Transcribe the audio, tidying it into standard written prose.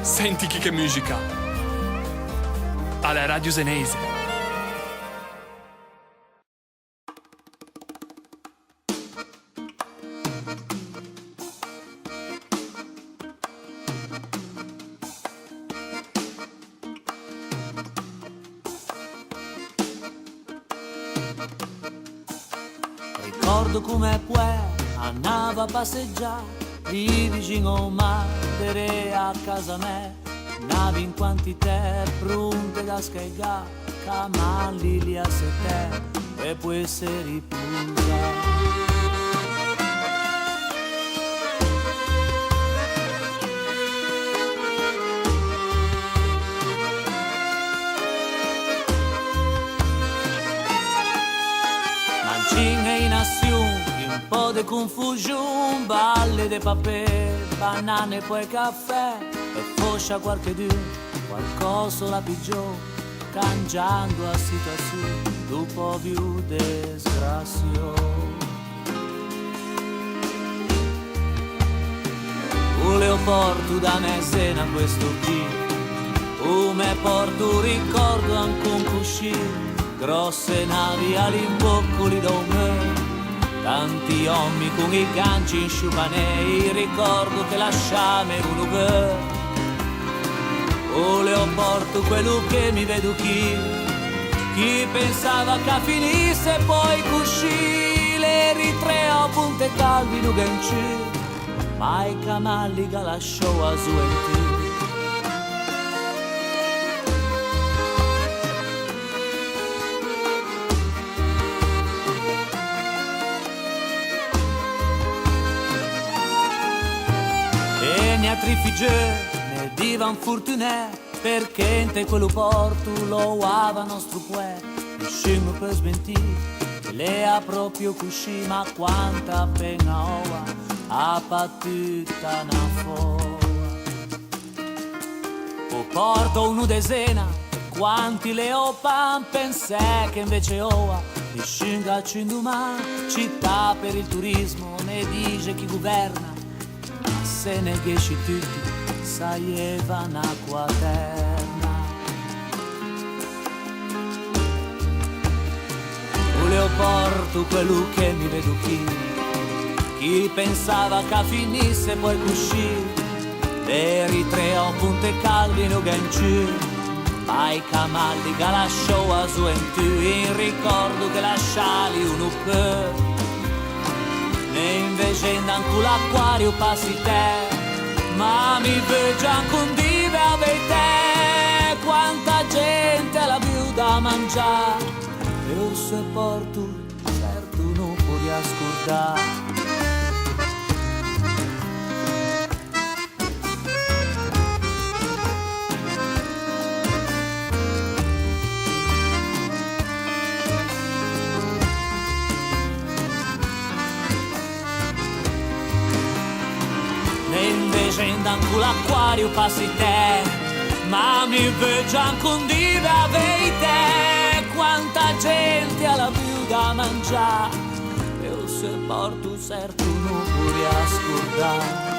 Senti che musica. Alla Radio Senese. Ricordo come può andava a passeggiare lì vicino al mare a casa me, navi in quantità pronte da scaricare, camalli lì a sette e può essere ripulsa. Mancine in azione, un po' di confusione, balle di papè, banane e poi caffè, e foscia qualche dì, qualcosa la peggiore, cangiando la situazione, dopo più disgrazioso. Volevo porto da me sena questo qui, come porto ricordo anche un cuscino, grosse navi all'imboccoli da me, tanti uomini con i ganci in sciupanei, ricordo che lasciame uno per. Volevo porto quello che mi vedo chi pensava che finisse poi cuscì, l'Eritrea punte calvi no ganci, ma i camalli che lasciò a suenti. Ne attrifige, ne divan fortunè, perché in te quello porto lo ava nostro puè, uscimo per smentire, le ha proprio cuscì, ma quanta pena ova, a pattuta na foa. O porto uno desena, quanti le opan pensè che invece ova, e scinga cinduma, città per il turismo, ne dice chi governa, se ne esci tutti, saieva un'acqua terna. Volevo porto quello che mi vedo chi pensava che finisse poi cuscì, l'Eritrea punte calvi no ganci, ma i camalli che lasciò a su in tu, in ricordo che lasciali uno per. E invece anche l'acquario passi te, ma mi vedo anche un dive a te, quanta gente la più da mangiare, e o se porto certo non puoi ascoltare. Scendo anche l'acquario passi te, ma mi vedo anche un dive a te, quanta gente ha la più da mangiare, e o se porto certo non puoi ascoltare.